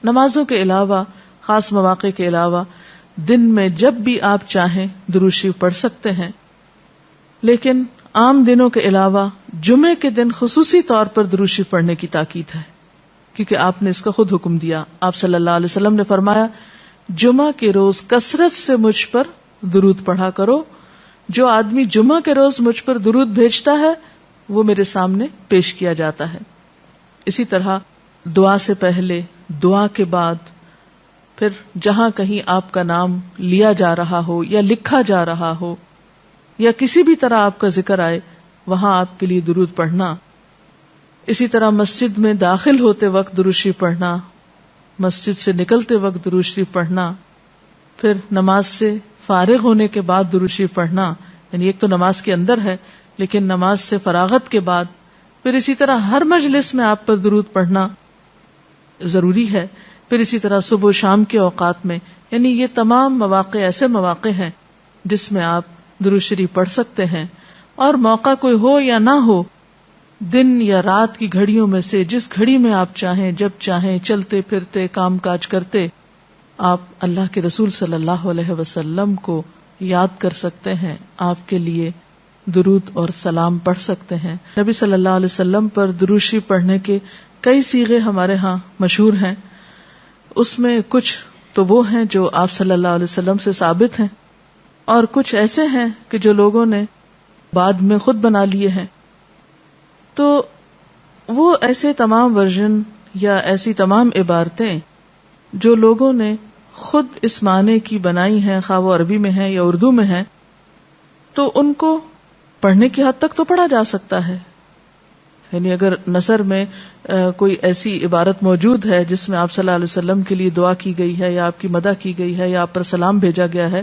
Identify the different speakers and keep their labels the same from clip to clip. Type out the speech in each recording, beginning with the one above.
Speaker 1: نمازوں کے علاوہ، خاص مواقع کے علاوہ دن میں جب بھی آپ چاہیں درود شریف پڑھ سکتے ہیں، لیکن عام دنوں کے علاوہ جمعے کے دن خصوصی طور پر درود شریف پڑھنے کی تاکید ہے، کیونکہ آپ نے اس کا خود حکم دیا. آپ صلی اللہ علیہ وسلم نے فرمایا جمعہ کے روز کثرت سے مجھ پر درود پڑھا کرو، جو آدمی جمعہ کے روز مجھ پر درود بھیجتا ہے وہ میرے سامنے پیش کیا جاتا ہے. اسی طرح دعا سے پہلے، دعا کے بعد، پھر جہاں کہیں آپ کا نام لیا جا رہا ہو یا لکھا جا رہا ہو یا کسی بھی طرح آپ کا ذکر آئے وہاں آپ کے لیے درود پڑھنا. اسی طرح مسجد میں داخل ہوتے وقت درود شریف پڑھنا، مسجد سے نکلتے وقت درود شریف پڑھنا، پھر نماز سے فارغ ہونے کے بعد درود شریف پڑھنا. یعنی ایک تو نماز کے اندر ہے، لیکن نماز سے فراغت کے بعد، پھر اسی طرح ہر مجلس میں آپ پر درود پڑھنا ضروری ہے. پھر اسی طرح صبح و شام کے اوقات میں، یعنی یہ تمام مواقع ایسے مواقع ہیں جس میں آپ درود شریف پڑھ سکتے ہیں. اور موقع کوئی ہو یا نہ ہو، دن یا رات کی گھڑیوں میں سے جس گھڑی میں آپ چاہیں، جب چاہیں، چلتے پھرتے کام کاج کرتے، آپ اللہ کے رسول صلی اللہ علیہ وسلم کو یاد کر سکتے ہیں، آپ کے لیے درود اور سلام پڑھ سکتے ہیں. نبی صلی اللہ علیہ وسلم پر درود شریف پڑھنے کے کئی صیغے ہمارے ہاں مشہور ہیں. اس میں کچھ تو وہ ہیں جو آپ صلی اللہ علیہ وسلم سے ثابت ہیں، اور کچھ ایسے ہیں کہ جو لوگوں نے بعد میں خود بنا لیے ہیں. تو وہ ایسے تمام ورژن یا ایسی تمام عبارتیں جو لوگوں نے خود اس معنی کی بنائی ہیں، خواہ وہ عربی میں ہیں یا اردو میں ہیں، تو ان کو پڑھنے کی حد تک تو پڑھا جا سکتا ہے. یعنی اگر نثر میں کوئی ایسی عبارت موجود ہے جس میں آپ صلی اللہ علیہ وسلم کے لیے دعا کی گئی ہے یا آپ کی مدح کی گئی ہے یا آپ پر سلام بھیجا گیا ہے،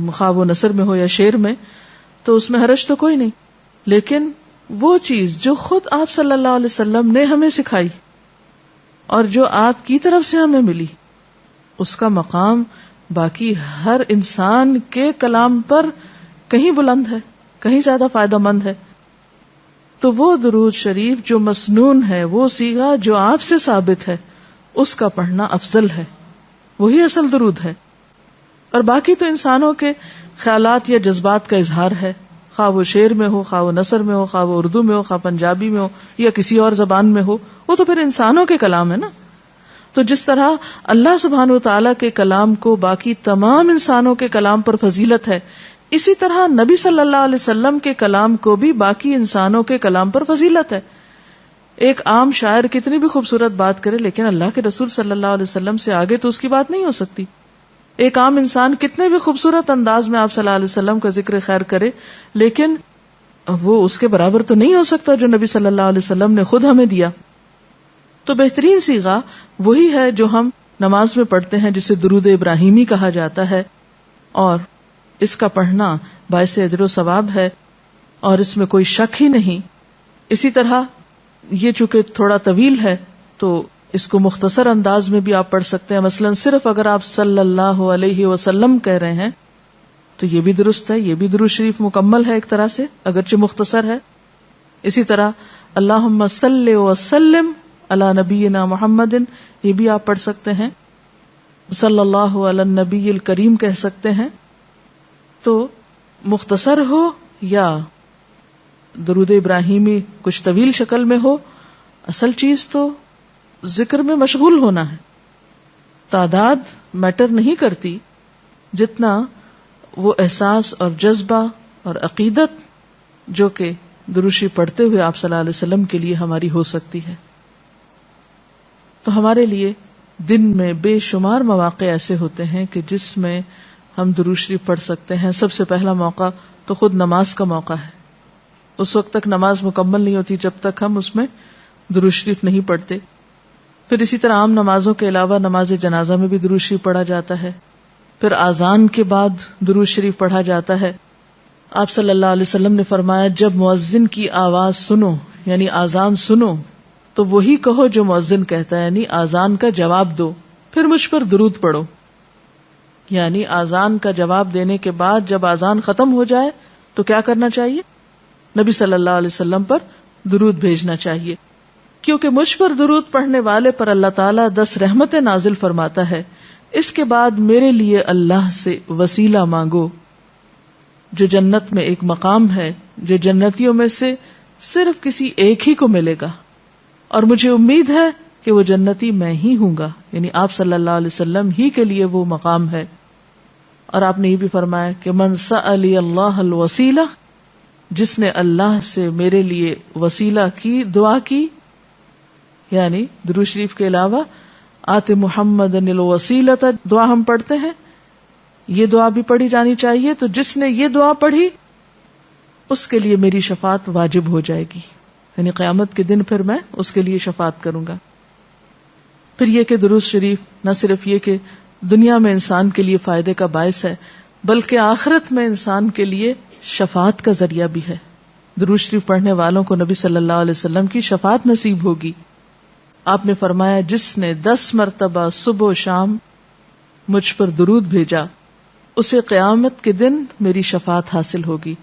Speaker 1: خواہ وہ نثر میں ہو یا شعر میں، تو اس میں حرج تو کوئی نہیں. لیکن وہ چیز جو خود آپ صلی اللہ علیہ وسلم نے ہمیں سکھائی اور جو آپ کی طرف سے ہمیں ملی، اس کا مقام باقی ہر انسان کے کلام پر کہیں بلند ہے، کہیں زیادہ فائدہ مند ہے. تو وہ درود شریف جو مسنون ہے، وہ صیغہ جو آپ سے ثابت ہے، اس کا پڑھنا افضل ہے، وہی اصل درود ہے. اور باقی تو انسانوں کے خیالات یا جذبات کا اظہار ہے، خواہ وہ شعر میں ہو، خواہ وہ نثر میں ہو، خواہ وہ اردو میں ہو، خواہ پنجابی میں ہو یا کسی اور زبان میں ہو، وہ تو پھر انسانوں کے کلام ہے نا. تو جس طرح اللہ سبحانہ و تعالیٰ کے کلام کو باقی تمام انسانوں کے کلام پر فضیلت ہے، اسی طرح نبی صلی اللہ علیہ وسلم کے کلام کو بھی باقی انسانوں کے کلام پر فضیلت ہے. ایک عام شاعر کتنی بھی خوبصورت بات کرے، لیکن اللہ کے رسول صلی اللہ علیہ وسلم سے آگے تو اس کی بات نہیں ہو سکتی. ایک عام انسان کتنے بھی خوبصورت انداز میں آپ صلی اللہ علیہ وسلم کا ذکر خیر کرے، لیکن وہ اس کے برابر تو نہیں ہو سکتا جو نبی صلی اللہ علیہ وسلم نے خود ہمیں دیا. تو بہترین صیغہ وہی ہے جو ہم نماز میں پڑھتے ہیں، جسے درود ابراہیمی کہا جاتا ہے، اور اس کا پڑھنا باعث اجر و ثواب ہے اور اس میں کوئی شک ہی نہیں. اسی طرح یہ چونکہ تھوڑا طویل ہے تو اس کو مختصر انداز میں بھی آپ پڑھ سکتے ہیں. مثلا صرف اگر آپ صلی اللہ علیہ وسلم کہہ رہے ہیں تو یہ بھی درست ہے، یہ بھی درود شریف مکمل ہے ایک طرح سے، اگرچہ مختصر ہے. اسی طرح اللہم صلی وسلم علی نبینا محمد، یہ بھی آپ پڑھ سکتے ہیں. صلی اللہ علی النبی الکریم کہہ سکتے ہیں. تو مختصر ہو یا درود ابراہیمی کچھ طویل شکل میں ہو، اصل چیز تو ذکر میں مشغول ہونا ہے. تعداد میٹر نہیں کرتی جتنا وہ احساس اور جذبہ اور عقیدت جو کہ درود شریف پڑھتے ہوئے آپ صلی اللہ علیہ وسلم کے لیے ہماری ہو سکتی ہے. تو ہمارے لیے دن میں بے شمار مواقع ایسے ہوتے ہیں کہ جس میں ہم درود شریف پڑھ سکتے ہیں. سب سے پہلا موقع تو خود نماز کا موقع ہے. اس وقت تک نماز مکمل نہیں ہوتی جب تک ہم اس میں درود شریف نہیں پڑھتے. پھر اسی طرح عام نمازوں کے علاوہ نماز جنازہ میں بھی درود شریف پڑھا جاتا ہے. پھر اذان کے بعد درود شریف پڑھا جاتا ہے. آپ صلی اللہ علیہ وسلم نے فرمایا جب مؤذن کی آواز سنو یعنی اذان سنو تو وہی کہو جو مؤذن کہتا ہے، یعنی اذان کا جواب دو، پھر مجھ پر درود پڑھو. یعنی اذان کا جواب دینے کے بعد جب اذان ختم ہو جائے تو کیا کرنا چاہیے؟ نبی صلی اللہ علیہ وسلم پر درود بھیجنا چاہیے. کیونکہ مجھ پر درود پڑھنے والے پر اللہ تعالیٰ 10 رحمتیں نازل فرماتا ہے. اس کے بعد میرے لیے اللہ سے وسیلہ مانگو، جو جنت میں ایک مقام ہے جو جنتیوں میں سے صرف کسی ایک ہی کو ملے گا، اور مجھے امید ہے کہ وہ جنتی میں ہی ہوں گا، یعنی آپ صلی اللہ علیہ وسلم ہی کے لیے وہ مقام ہے. اور آپ نے یہ بھی فرمایا کہ من سألی اللہ الوسیلہ، جس نے اللہ سے میرے لیے وسیلہ کی دعا کی، یعنی درود شریف کے علاوہ آت محمد الوسیلۃ دعا ہم پڑھتے ہیں، یہ دعا بھی پڑھی جانی چاہیے. تو جس نے یہ دعا پڑھی اس کے لیے میری شفاعت واجب ہو جائے گی، یعنی قیامت کے دن پھر میں اس کے لیے شفاعت کروں گا. پھر یہ کہ درود شریف نہ صرف یہ کہ دنیا میں انسان کے لیے فائدے کا باعث ہے، بلکہ آخرت میں انسان کے لیے شفاعت کا ذریعہ بھی ہے. درود شریف پڑھنے والوں کو نبی صلی اللہ علیہ وسلم کی شفاعت نصیب ہوگی. آپ نے فرمایا جس نے 10 مرتبہ صبح و شام مجھ پر درود بھیجا اسے قیامت کے دن میری شفاعت حاصل ہوگی.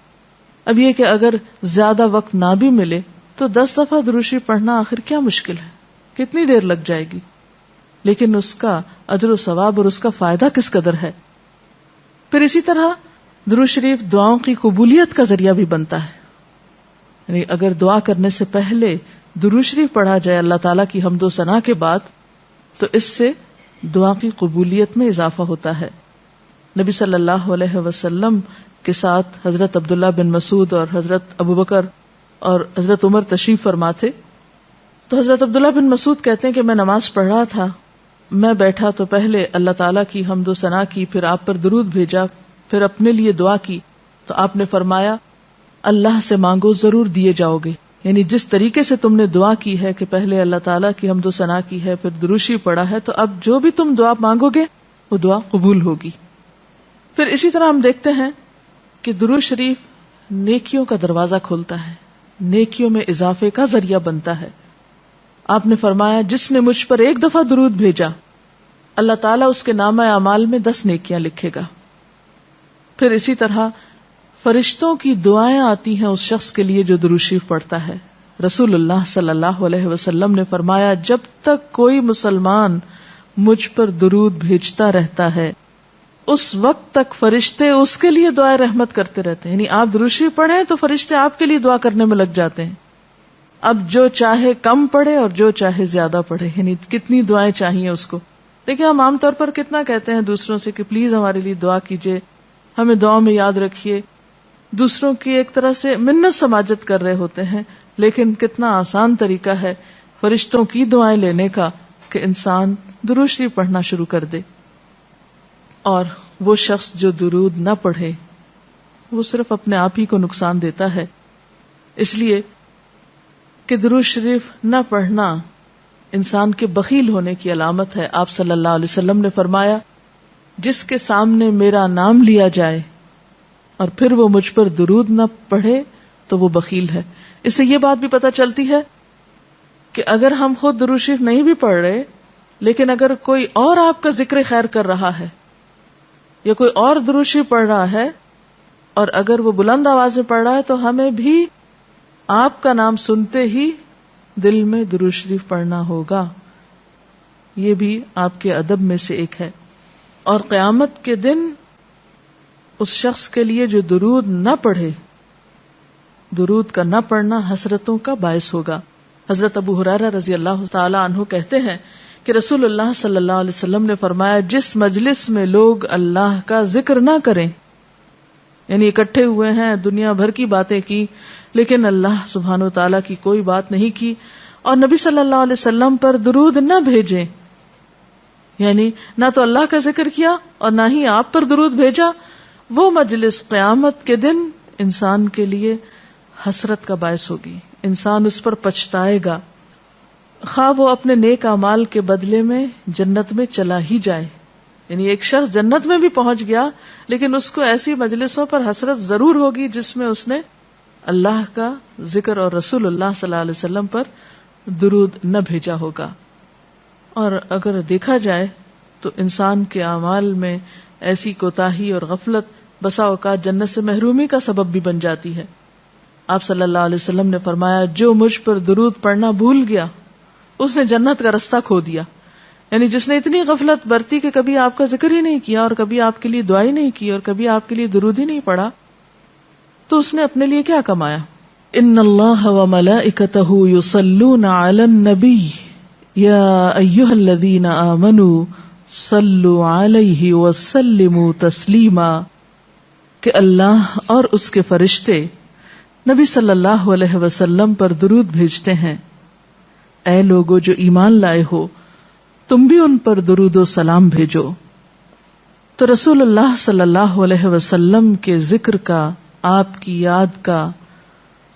Speaker 1: اب یہ کہ اگر زیادہ وقت نہ بھی ملے تو 10 دفعہ درود شریف پڑھنا آخر کیا مشکل ہے، کتنی دیر لگ جائے گی، لیکن اس کا اجر و ثواب اور اس کا فائدہ کس قدر ہے. پھر اسی طرح درود شریف دعاؤں کی قبولیت کا ذریعہ بھی بنتا ہے، یعنی اگر دعا کرنے سے پہلے درود شریف پڑھا جائے اللہ تعالیٰ کی حمد و ثنا کے بعد تو اس سے دعا کی قبولیت میں اضافہ ہوتا ہے. نبی صلی اللہ علیہ وسلم کے ساتھ حضرت عبداللہ بن مسعود اور حضرت ابوبکر اور حضرت عمر تشریف فرما تھے. تو حضرت عبداللہ بن مسعود کہتے ہیں کہ میں نماز پڑھ رہا تھا، میں بیٹھا تو پہلے اللہ تعالیٰ کی حمد و ثنا کی، پھر آپ پر درود بھیجا، پھر اپنے لیے دعا کی. تو آپ نے فرمایا اللہ سے مانگو ضرور دیے جاؤ گے، یعنی جس طریقے سے تم نے دعا کی ہے کہ پہلے اللہ تعالیٰ کی حمد و ثنا کی ہے پھر درود شریف پڑھا ہے، تو اب جو بھی تم دعا مانگو گے وہ دعا قبول ہوگی. پھر اسی طرح ہم دیکھتے ہیں کہ درود شریف نیکیوں کا دروازہ کھولتا ہے، نیکیوں میں اضافے کا ذریعہ بنتا ہے. آپ نے فرمایا جس نے مجھ پر ایک دفعہ درود بھیجا اللہ تعالیٰ اس کے نامہ اعمال میں 10 نیکیاں لکھے گا. پھر اسی طرح فرشتوں کی دعائیں آتی ہیں اس شخص کے لیے جو درود شریف پڑھتا ہے. رسول اللہ صلی اللہ علیہ وسلم نے فرمایا جب تک کوئی مسلمان مجھ پر درود بھیجتا رہتا ہے اس وقت تک فرشتے اس کے لیے دعائیں رحمت کرتے رہتے ہیں. یعنی آپ درود شریف پڑھیں تو فرشتے آپ کے لیے دعا کرنے میں لگ جاتے ہیں. اب جو چاہے کم پڑھے اور جو چاہے زیادہ پڑھے، یعنی کتنی دعائیں چاہیے اس کو. دیکھیں ہم عام طور پر کتنا کہتے ہیں دوسروں سے کہ پلیز ہمارے لیے دعا کیجیے، ہمیں دعا میں یاد رکھیے، دوسروں کی ایک طرح سے منت سماجت کر رہے ہوتے ہیں. لیکن کتنا آسان طریقہ ہے فرشتوں کی دعائیں لینے کا کہ انسان درود شریف پڑھنا شروع کر دے. اور وہ شخص جو درود نہ پڑھے وہ صرف اپنے آپ ہی کو نقصان دیتا ہے، اس لیے کہ درود شریف نہ پڑھنا انسان کے بخیل ہونے کی علامت ہے. آپ صلی اللہ علیہ وسلم نے فرمایا جس کے سامنے میرا نام لیا جائے اور پھر وہ مجھ پر درود نہ پڑھے تو وہ بخیل ہے. اس سے یہ بات بھی پتہ چلتی ہے کہ اگر ہم خود درود شریف نہیں بھی پڑھ رہے لیکن اگر کوئی اور آپ کا ذکر خیر کر رہا ہے یا کوئی اور درود شریف پڑھ رہا ہے اور اگر وہ بلند آواز میں پڑھ رہا ہے تو ہمیں بھی آپ کا نام سنتے ہی دل میں درود شریف پڑھنا ہوگا. یہ بھی آپ کے ادب میں سے ایک ہے. اور قیامت کے دن اس شخص کے لیے جو درود نہ پڑھے، درود کا نہ پڑھنا حسرتوں کا باعث ہوگا. حضرت ابو ہریرہ رضی اللہ تعالی عنہ کہتے ہیں کہ رسول اللہ صلی اللہ علیہ وسلم نے فرمایا جس مجلس میں لوگ اللہ کا ذکر نہ کریں، یعنی اکٹھے ہوئے ہیں دنیا بھر کی باتیں کی لیکن اللہ سبحانہ و تعالیٰ کی کوئی بات نہیں کی، اور نبی صلی اللہ علیہ وسلم پر درود نہ بھیجیں، یعنی نہ تو اللہ کا ذکر کیا اور نہ ہی آپ پر درود بھیجا، وہ مجلس قیامت کے دن انسان کے لیے حسرت کا باعث ہوگی. انسان اس پر پچھتائے گا، خواہ وہ اپنے نیک اعمال کے بدلے میں جنت میں چلا ہی جائے. یعنی ایک شخص جنت میں بھی پہنچ گیا لیکن اس کو ایسی مجلسوں پر حسرت ضرور ہوگی جس میں اس نے اللہ کا ذکر اور رسول اللہ صلی اللہ علیہ وسلم پر درود نہ بھیجا ہوگا. اور اگر دیکھا جائے تو انسان کے اعمال میں ایسی کوتاہی اور غفلت بسا اوقات جنت سے محرومی کا سبب بھی بن جاتی ہے. آپ صلی اللہ علیہ وسلم نے فرمایا جو مجھ پر درود پڑھنا بھول گیا اس نے جنت کا رستہ کھو دیا. یعنی جس نے اتنی غفلت برتی کہ کبھی آپ کا ذکر ہی نہیں کیا اور کبھی آپ کے لیے دعا ہی نہیں کی اور کبھی آپ کے لیے درود ہی نہیں پڑھا, تو اس نے اپنے لیے کیا کمایا؟ ان اللہ وملائکتہ یصلون علی النبی یا ایھا الذین آمنوا صلوا علیہ وسلموا تسلیما, کہ اللہ اور اس کے فرشتے نبی صلی اللہ علیہ وسلم پر درود بھیجتے ہیں. اے لوگو جو ایمان لائے ہو, تم بھی ان پر درود و سلام بھیجو. تو رسول اللہ صلی اللہ علیہ وسلم کے ذکر کا, آپ کی یاد کا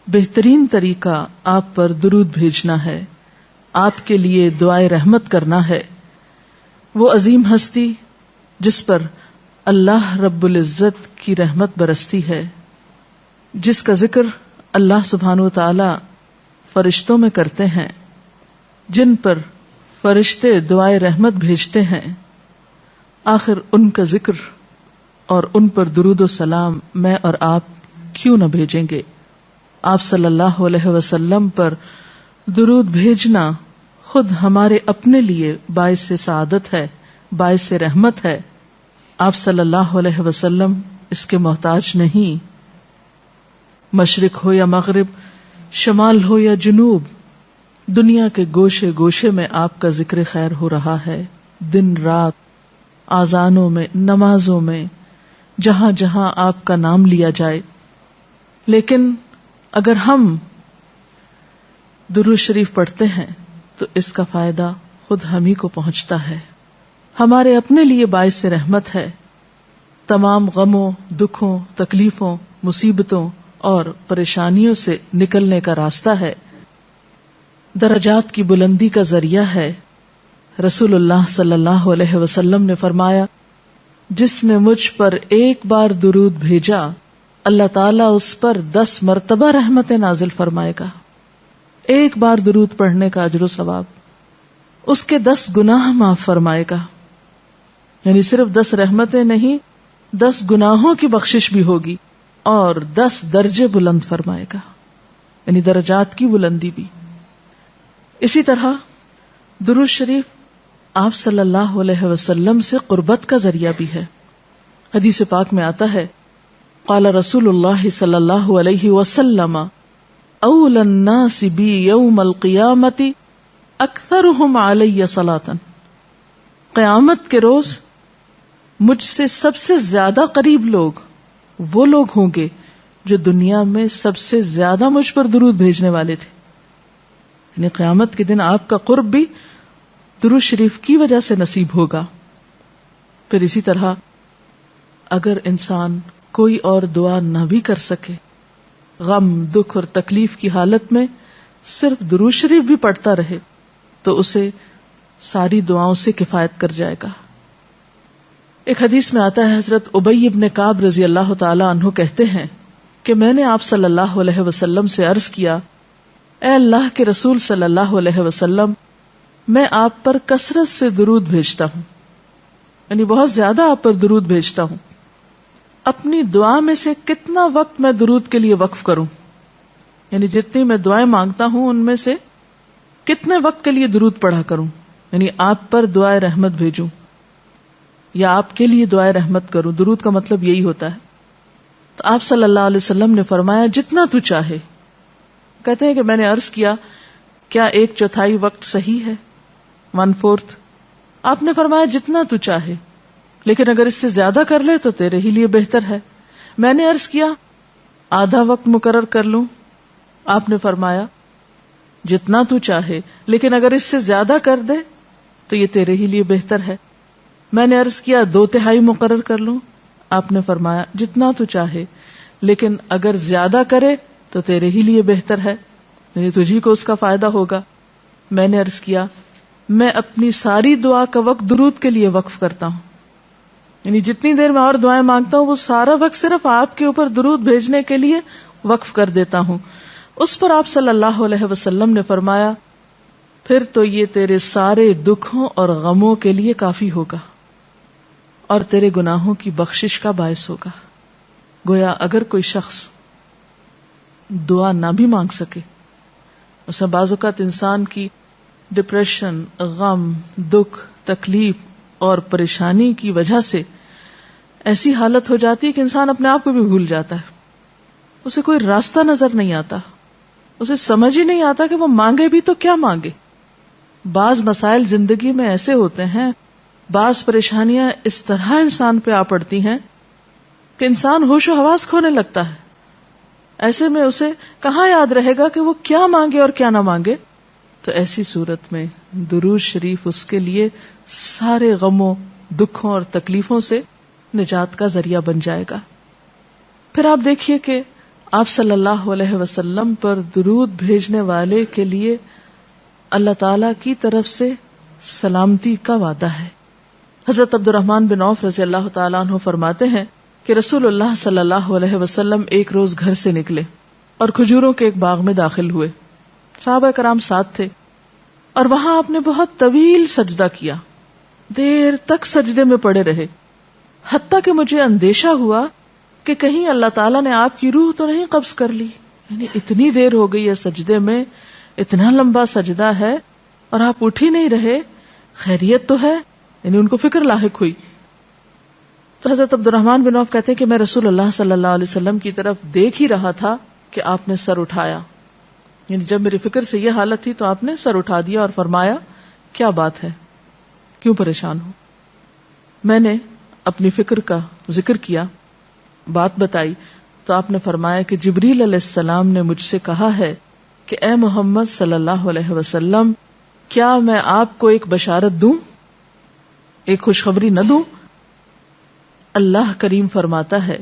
Speaker 1: بہترین طریقہ آپ پر درود بھیجنا ہے, آپ کے لیے دعائے رحمت کرنا ہے. وہ عظیم ہستی جس پر اللہ رب العزت کی رحمت برستی ہے, جس کا ذکر اللہ سبحانہ و تعالی فرشتوں میں کرتے ہیں, جن پر فرشتے دعائے رحمت بھیجتے ہیں, آخر ان کا ذکر اور ان پر درود و سلام میں اور آپ کیوں نہ بھیجیں گے؟ آپ صلی اللہ علیہ وسلم پر درود بھیجنا خود ہمارے اپنے لیے باعث سعادت ہے, باعث رحمت ہے. آپ صلی اللہ علیہ وسلم اس کے محتاج نہیں. مشرق ہو یا مغرب, شمال ہو یا جنوب, دنیا کے گوشے گوشے میں آپ کا ذکر خیر ہو رہا ہے, دن رات, آذانوں میں, نمازوں میں, جہاں جہاں آپ کا نام لیا جائے. لیکن اگر ہم درود شریف پڑھتے ہیں تو اس کا فائدہ خود ہم ہی کو پہنچتا ہے, ہمارے اپنے لیے باعث رحمت ہے. تمام غموں, دکھوں, تکلیفوں, مصیبتوں اور پریشانیوں سے نکلنے کا راستہ ہے, درجات کی بلندی کا ذریعہ ہے. رسول اللہ صلی اللہ علیہ وسلم نے فرمایا, جس نے مجھ پر ایک بار درود بھیجا اللہ تعالیٰ اس پر 10 مرتبہ رحمت نازل فرمائے گا. ایک بار درود پڑھنے کا اجر و ثواب, اس کے 10 گناہ معاف فرمائے گا. یعنی صرف 10 رحمتیں نہیں, 10 گناہوں کی بخشش بھی ہوگی اور 10 درجے بلند فرمائے گا, یعنی درجات کی بلندی بھی. اسی طرح درود شریف آپ صلی اللہ علیہ وسلم سے قربت کا ذریعہ بھی ہے. حدیث پاک میں آتا ہے, قال رسول اللہ صلی اللہ علیہ وسلم اولی الناس بی یوم القیامت اکثرہم علی صلاۃ, قیامت کے روز مجھ سے سب سے زیادہ قریب لوگ وہ لوگ ہوں گے جو دنیا میں سب سے زیادہ مجھ پر درود بھیجنے والے تھے. یعنی قیامت کے دن آپ کا قرب بھی درود شریف کی وجہ سے نصیب ہوگا. پھر اسی طرح اگر انسان کوئی اور دعا نہ بھی کر سکے, غم, دکھ اور تکلیف کی حالت میں صرف درود شریف بھی پڑھتا رہے تو اسے ساری دعاؤں سے کفایت کر جائے گا. ایک حدیث میں آتا ہے, حضرت ابی ابن کعب رضی اللہ تعالی عنہ کہتے ہیں کہ میں نے آپ صلی اللہ علیہ وسلم سے عرض کیا, اے اللہ کے رسول صلی اللہ علیہ وسلم, میں آپ پر کثرت سے درود بھیجتا ہوں, یعنی بہت زیادہ آپ پر درود بھیجتا ہوں, اپنی دعا میں سے کتنا وقت میں درود کے لیے وقف کروں؟ یعنی جتنی میں دعائیں مانگتا ہوں ان میں سے کتنے وقت کے لیے درود پڑھا کروں, یعنی آپ پر دعائے رحمت بھیجوں یا آپ کے لیے دعائے رحمت کروں. درود کا مطلب یہی ہوتا ہے. تو آپ صلی اللہ علیہ وسلم نے فرمایا, جتنا تو چاہے. کہتے ہیں کہ میں نے عرض کیا, کیا 1/4 وقت صحیح ہے, 1/4؟ آپ نے فرمایا جتنا تو چاہے, لیکن اگر اس سے زیادہ کر لے تو تیرے ہی لیے بہتر ہے. میں نے عرض کیا آدھا وقت مقرر کر لوں؟ آپ نے فرمایا جتنا تو چاہے, لیکن اگر اس سے زیادہ کر دے تو یہ تیرے ہی لیے بہتر ہے. میں نے عرض کیا 2/3 مقرر کر لوں؟ آپ نے فرمایا جتنا تو چاہے, لیکن اگر زیادہ کرے تو تیرے ہی لیے بہتر ہے, یعنی تجھی کو اس کا فائدہ ہوگا. میں نے عرض کیا میں اپنی ساری دعا کا وقت درود کے لیے وقف کرتا ہوں, یعنی جتنی دیر میں اور دعائیں مانگتا ہوں وہ سارا وقت صرف آپ کے اوپر درود بھیجنے کے لیے وقف کر دیتا ہوں. اس پر آپ صلی اللہ علیہ وسلم نے فرمایا پھر تو یہ تیرے سارے دکھوں اور غموں کے لیے کافی ہوگا اور تیرے گناہوں کی بخشش کا باعث ہوگا. گویا اگر کوئی شخص دعا نہ بھی مانگ سکے, اس میں بعض اوقات انسان کی ڈپریشن، غم، دکھ، تکلیف اور پریشانی کی وجہ سے ایسی حالت ہو جاتی ہے کہ انسان اپنے آپ کو بھی بھول جاتا ہے، اسے کوئی راستہ نظر نہیں آتا، اسے سمجھ ہی نہیں آتا کہ وہ مانگے بھی تو کیا مانگے. بعض مسائل زندگی میں ایسے ہوتے ہیں، بعض پریشانیاں اس طرح انسان پہ آ پڑتی ہیں کہ انسان ہوش و حواس کھونے لگتا ہے. ایسے میں اسے کہاں یاد رہے گا کہ وہ کیا مانگے اور کیا نہ مانگے. تو ایسی صورت میں درود شریف اس کے لیے سارے غموں، دکھوں اور تکلیفوں سے نجات کا ذریعہ بن جائے گا. پھر آپ دیکھیے کہ آپ صلی اللہ علیہ وسلم پر درود بھیجنے والے کے لیے اللہ تعالی کی طرف سے سلامتی کا وعدہ ہے. حضرت عبد الرحمن بن عوف رضی اللہ تعالیٰ عنہ فرماتے ہیں کہ رسول اللہ صلی اللہ علیہ وسلم ایک روز گھر سے نکلے اور کھجوروں کے ایک باغ میں داخل ہوئے. صحابہ کرام ساتھ تھے اور وہاں آپ نے بہت طویل سجدہ کیا، دیر تک سجدے میں پڑے رہے، حتیٰ کہ مجھے اندیشہ ہوا کہ کہیں اللہ تعالیٰ نے آپ کی روح تو نہیں قبض کر لی. یعنی اتنی دیر ہو گئی ہے سجدے میں، اتنا لمبا سجدہ ہے اور آپ اٹھ ہی نہیں رہے، خیریت تو ہے؟ یعنی ان کو فکر لاحق ہوئی. تو حضرت عبد الرحمن بن عوف کہتے ہیں کہ میں رسول اللہ صلی اللہ علیہ وسلم کی طرف دیکھ ہی رہا تھا کہ آپ نے سر اٹھایا. یعنی جب میری فکر سے یہ حالت تھی تو آپ نے سر اٹھا دیا اور فرمایا کیا بات ہے، کیوں پریشان ہو؟ میں نے اپنی فکر کا ذکر کیا، بات بتائی تو آپ نے فرمایا کہ جبریل علیہ السلام نے مجھ سے کہا ہے کہ اے محمد صلی اللہ علیہ وسلم، کیا میں آپ کو ایک بشارت دوں، ایک خوشخبری نہ دوں؟ اللہ کریم فرماتا ہے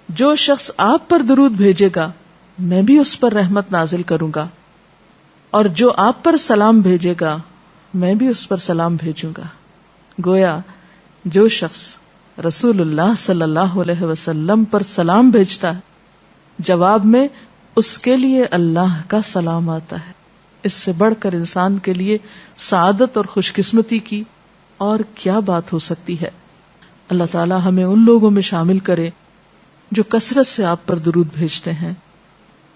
Speaker 1: جو شخص آپ پر درود بھیجے گا میں بھی اس پر رحمت نازل کروں گا، اور جو آپ پر سلام بھیجے گا میں بھی اس پر سلام بھیجوں گا. گویا جو شخص رسول اللہ صلی اللہ علیہ وسلم پر سلام بھیجتا ہے جواب میں اس کے لیے اللہ کا سلام آتا ہے. اس سے بڑھ کر انسان کے لیے سعادت اور خوش قسمتی کی اور کیا بات ہو سکتی ہے. اللہ تعالی ہمیں ان لوگوں میں شامل کرے جو کثرت سے آپ پر درود بھیجتے ہیں.